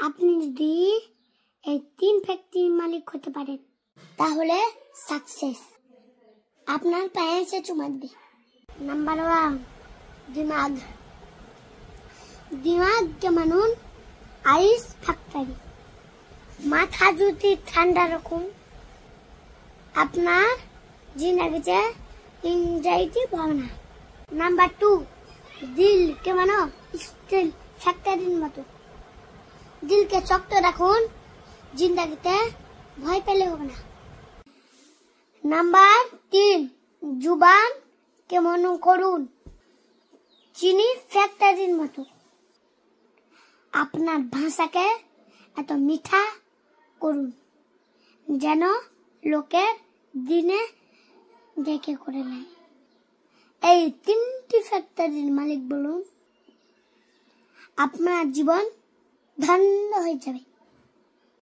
আপনি যদি এই 3 ফ্যাক্টরির মালিক হতে পারেন তাহলে সাকসেস। আপনার পায়ে এসে চুমা দিবে। নাম্বার 1, দিমাগ। দিমাগকে মানুন আইস ফ্যাক্টরি। মাথা যদি ঠান্ডা রাখুন আপনার জিন্দেগিতে এনজাইটি পাবে না। নাম্বার 2, দিলকে মানো স্টিল ফ্যাক্টরির মতো। দিলকে শক্ত রাখুন, জিন্দেগিতে ভয় পেলে হবে না। নাম্বার 3, জুবানকে মনো করুন চিনি ফ্যাক্টরির মতো। আপনার ভাষাকে এত মিঠা করুন যেন লোকের দিনে দেখে করে নেয়। এই 3টি ফ্যাক্টরির মালিক বলুন, আপনার জীবন ধন্য হয়ে যাবে।